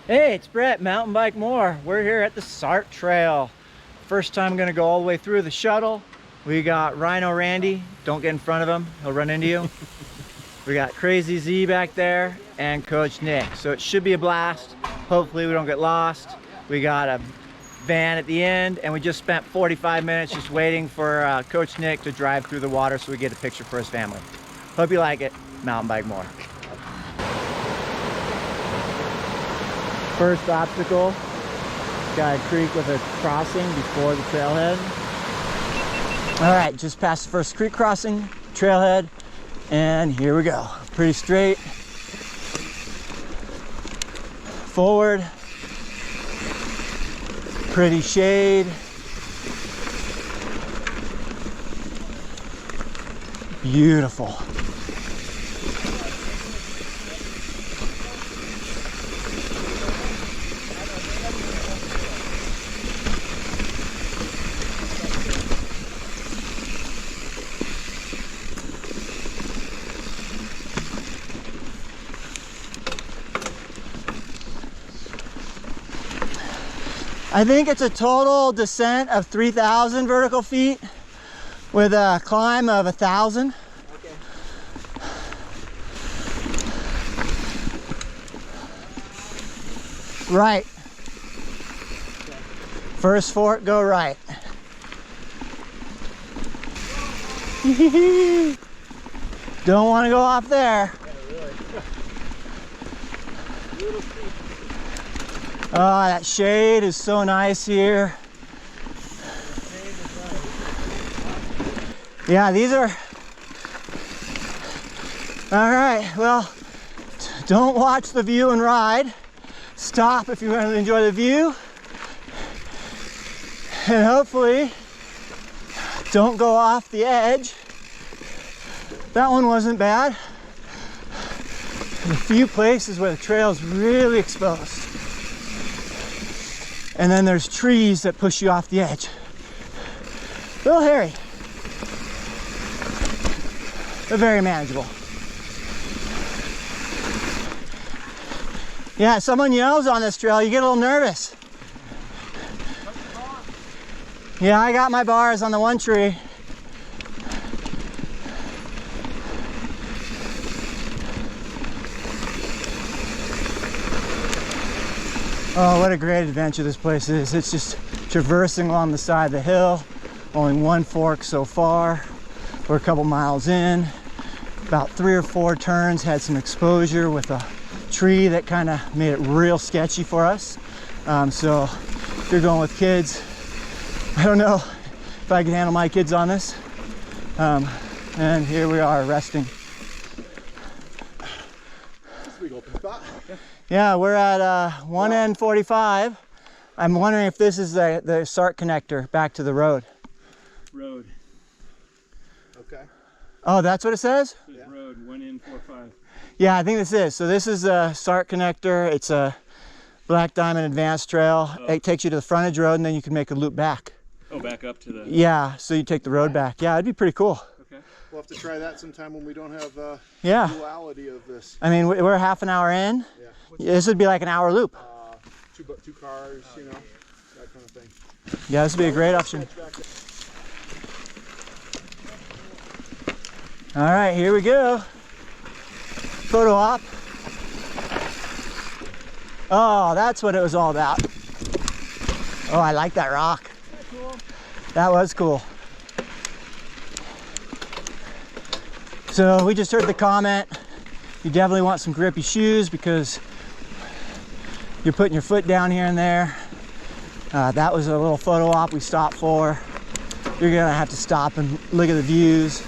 Hey, it's Brett, Mountain Bike More. We're here at the Sart Trail. First time gonna go all the way through the Shuttle. We got Rhino Randy. Don't get in front of him, he'll run into you. We got Crazy Z back there and Coach Nick. So it should be a blast. Hopefully we don't get lost. We got a van at the end and we just spent 45 minutes just waiting for Coach Nick to drive through the water so we get a picture for his family. Hope you like it. Mountain Bike More. First obstacle, got a creek with a crossing before the trailhead. All right, just past the first creek crossing, trailhead, and here we go. Pretty straight, forward, pretty shade, beautiful. I think it's a total descent of 3,000 vertical feet with a climb of 1,000. Okay. Right. First fork, go right. Don't want to go off there. Oh, that shade is so nice here. Yeah, these are... All right, well, don't watch the view and ride. Stop if you want to enjoy the view. And hopefully, don't go off the edge. That one wasn't bad. There's a few places where the trail is really exposed. And then there's trees that push you off the edge. A little hairy, but very manageable. Yeah, if someone yells on this trail, you get a little nervous. Yeah, I got my bars on the one tree. Oh, what a great adventure this place is. It's just traversing along the side of the hill. Only one fork so far. We're a couple miles in. About 3 or 4 turns, had some exposure with a tree that kind of made it real sketchy for us. So if you're going with kids, I don't know if I can handle my kids on this. And here we are resting. That's a big open spot. Yeah, we're at 1N45. I'm wondering if this is the Sart connector back to the road. Road. Okay. Oh, that's what it says? It says road, 1N45. Yeah, I think this is. So this is a Sart connector. It's a Black Diamond Advanced Trail. Oh. It takes you to the frontage road and then you can make a loop back. Oh, back up to the... Yeah, so you take the road back. Yeah, it'd be pretty cool. Okay. We'll have to try that sometime when we don't have Yeah. duality of this. I mean, we're half an hour in. Yeah. This would be like an hour loop. Two cars, you know, that kind of thing. Yeah, this would be a great option. All right, here we go. Photo op. Oh, that's what it was all about. Oh, I like that rock. That was cool. So we just heard the comment. You definitely want some grippy shoes because you're putting your foot down here and there. That was a little photo op we stopped for. You're gonna have to stop and look at the views.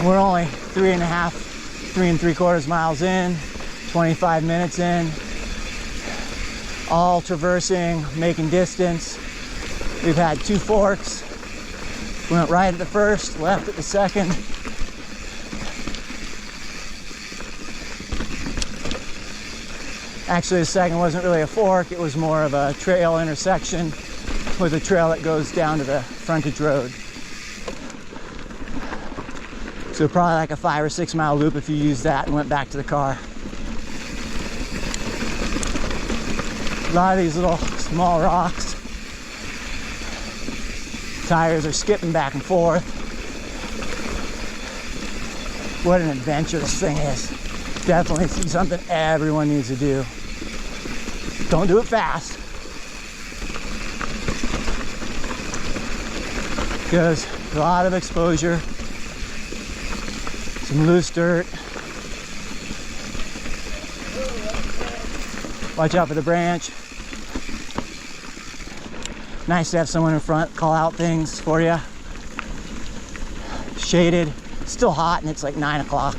We're only 3 3/4 miles in, 25 minutes in, all traversing, making distance. We've had 2 forks. We went right at the first, left at the second. Actually, the second wasn't really a fork, it was more of a trail intersection with a trail that goes down to the frontage road. So probably like a 5 or 6 mile loop if you used that and went back to the car. A lot of these little small rocks. Tires are skipping back and forth. What an adventure this thing is. Definitely something everyone needs to do. Don't do it fast, because a lot of exposure, some loose dirt. Watch out for the branch. Nice to have someone in front call out things for you. Shaded, still hot, and it's like 9 o'clock.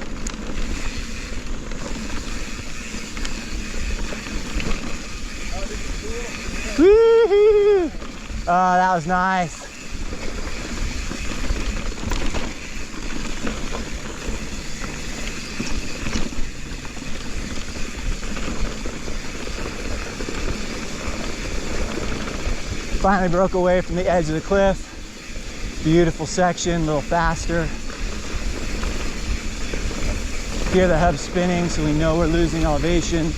Woo-hoo! Oh, that was nice. Finally broke away from the edge of the cliff. Beautiful section, a little faster. Hear the hub spinning, so we know we're losing elevation.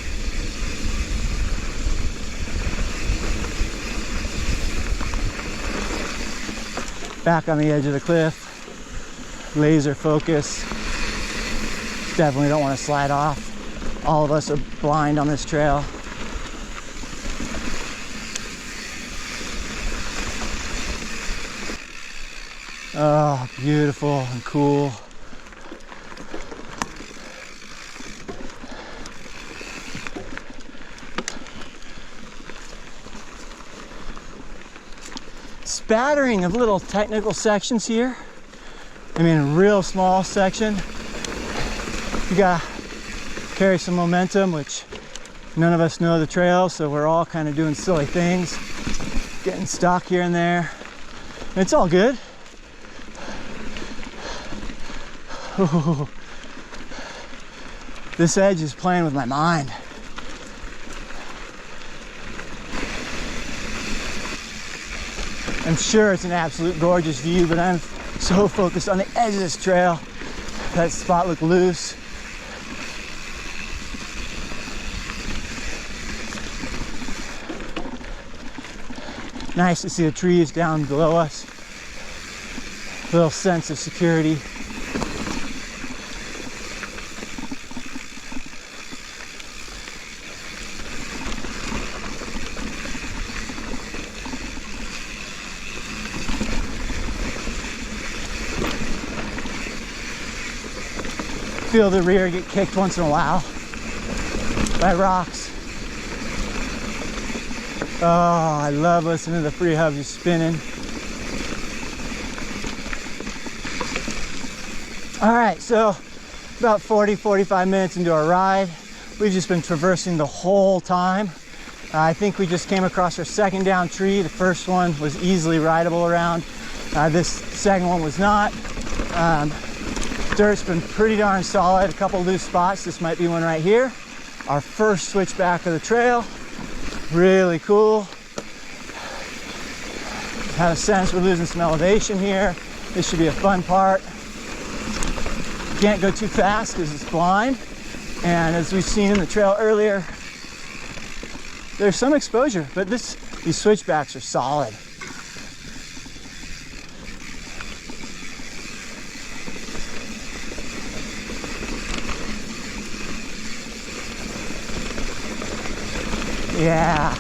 Back on the edge of the cliff, laser focus. Definitely don't want to slide off. All of us are blind on this trail. Oh, beautiful and cool. Spattering of little technical sections here. I mean, a real small section. You gotta carry some momentum, which none of us know the trail, so we're all kind of doing silly things, getting stuck here and there. And it's all good. Ooh. This edge is playing with my mind. I'm sure it's an absolute gorgeous view, but I'm so focused on the edge of this trail. That spot looked loose. Nice to see the trees down below us. A little sense of security. Feel the rear get kicked once in a while by rocks. Oh, I love listening to the free hubs just spinning. All right, so about 45 minutes into our ride. We've just been traversing the whole time. I think we just came across our second down tree. The first one was easily rideable around. This second one was not. Dirt's been pretty darn solid. A couple loose spots. This might be one right here. Our first switchback of the trail. Really cool. Had a sense we're losing some elevation here. This should be a fun part. Can't go too fast because it's blind. And as we've seen in the trail earlier, there's some exposure, but these switchbacks are solid. Yeah,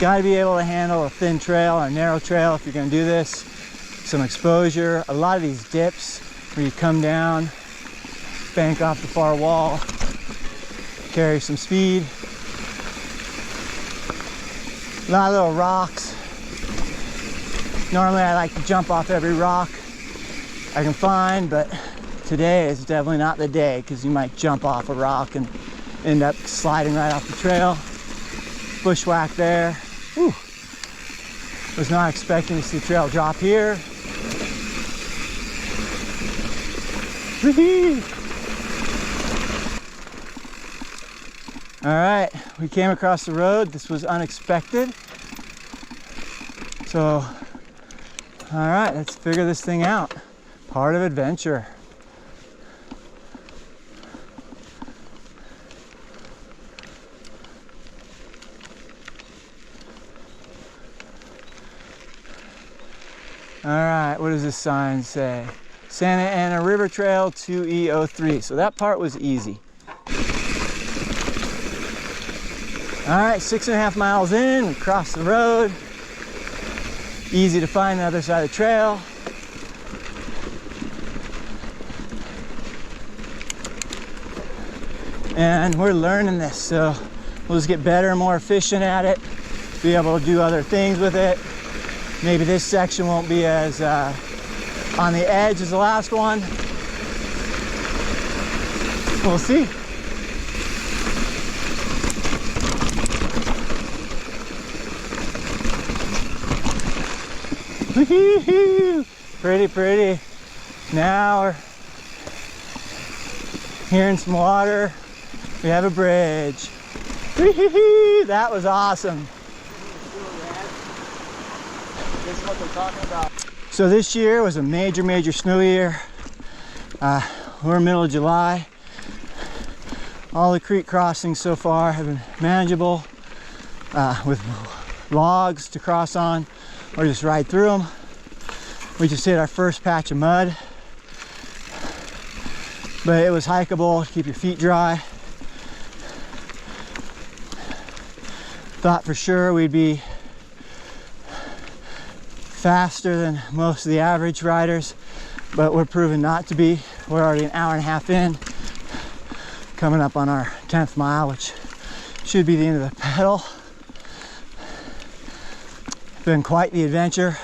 got to be able to handle a thin trail or a narrow trail if you're going to do this. Some exposure, a lot of these dips where you come down, bank off the far wall, carry some speed. A lot of little rocks. Normally I like to jump off every rock I can find, but today is definitely not the day, because you might jump off a rock and end up sliding right off the trail. Bushwhack there. Whew. Was not expecting to see the trail drop here. All right, we came across the road. This was unexpected. So, all right, let's figure this thing out. Part of adventure. All right, what does this sign say? Santa Ana River Trail 2E03. So that part was easy. All right, 6.5 miles in, we crossed the road. Easy to find the other side of the trail. And we're learning this, so we'll just get better and more efficient at it, be able to do other things with it. Maybe this section won't be as on the edge as the last one. We'll see. Pretty, pretty. Now we're hearing some water. We have a bridge. That was awesome. This is what they're talking about. So this year was a major snow year. We're middle of July. All the creek crossings so far have been manageable with logs to cross on or just ride through them. We just hit our first patch of mud, but it was hikeable to keep your feet dry. Thought for sure we'd be faster than most of the average riders, but we're proven not to be. We're already an hour and a half in, coming up on our 10th mile, which should be the end of the pedal. Been quite the adventure.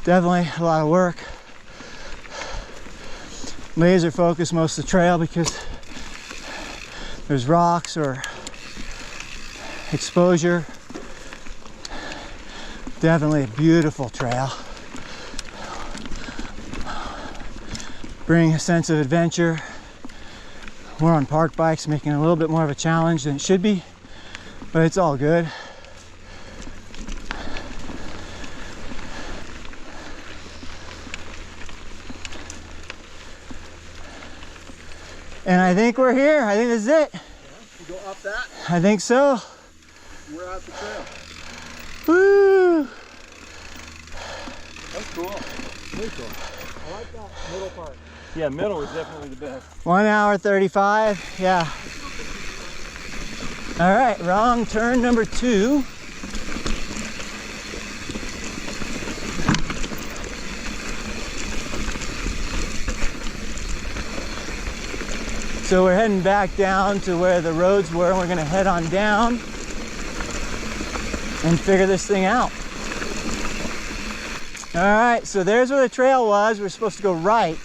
Definitely a lot of work. Laser focus most of the trail because there's rocks or exposure. Definitely a beautiful trail. Bring a sense of adventure. We're on park bikes, making it a little bit more of a challenge than it should be, but it's all good. And I think we're here. I think this is it. Yeah, you go up that, I think so. we're out the trail. Woo! That's cool. Very cool. I like that middle part. Yeah, middle is definitely the best. 1 hour 35. Yeah. All right, wrong turn number 2. So we're heading back down to where the roads were, and we're gonna head on down and figure this thing out. All right, so there's where the trail was. We're supposed to go right.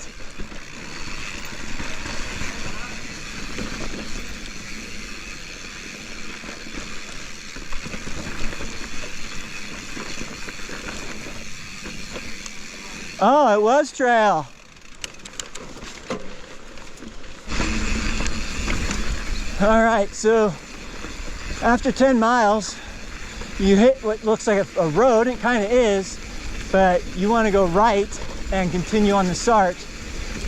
Oh, it was trail. All right, so after 10 miles, you hit what looks like a road. It kind of is, but you want to go right and continue on the Sart,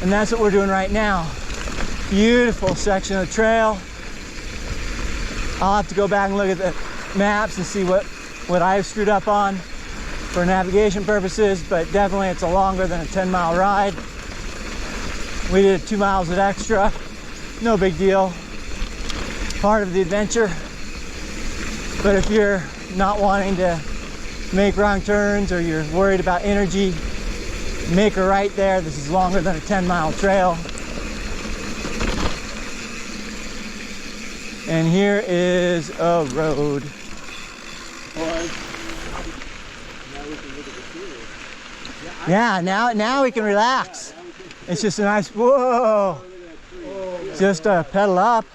and that's what we're doing right now. Beautiful section of the trail. I'll have to go back and look at the maps and see what I've screwed up on for navigation purposes, but definitely it's a longer than a 10-mile ride. We did 2 miles of extra. No big deal. Part of the adventure. But if you're not wanting to make wrong turns or you're worried about energy, make a right there. This is longer than a 10-mile trail. And here is a road. Yeah, now we can relax. It's just a nice, whoa, just a pedal up.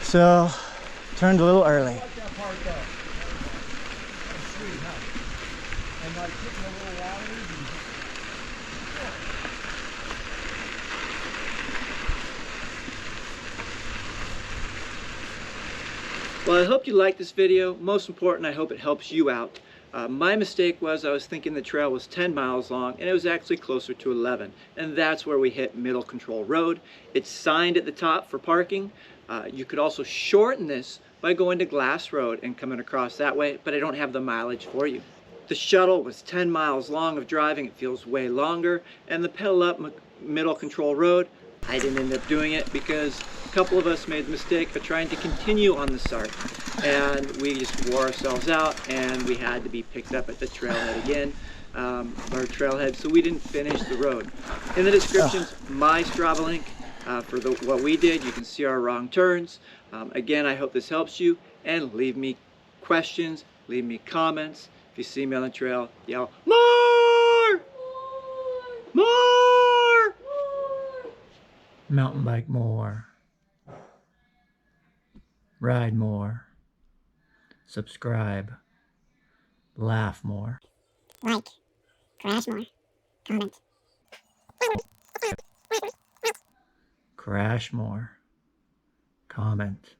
So, turned a little early. Well, I hope you liked this video. Most important, I hope it helps you out. My mistake was I was thinking the trail was 10 miles long, and it was actually closer to 11. And that's where we hit Middle Control Road. It's signed at the top for parking. You could also shorten this by going to Glass Road and coming across that way, but I don't have the mileage for you. The shuttle was 10 miles long of driving. It feels way longer. And the pedal up middle control road, I didn't end up doing it because a couple of us made the mistake of trying to continue on the Sart. And we just wore ourselves out and we had to be picked up at the trailhead again. Our trailhead, so we didn't finish the road. In the descriptions, my Strava link for what we did. You can see our wrong turns. Again, I hope this helps you, and leave me questions, leave me comments. If you see me on the trail, yell, more! More! Mountain bike more. Ride more. Subscribe. Laugh more. Like, crash more, comment. Crash more. Comment.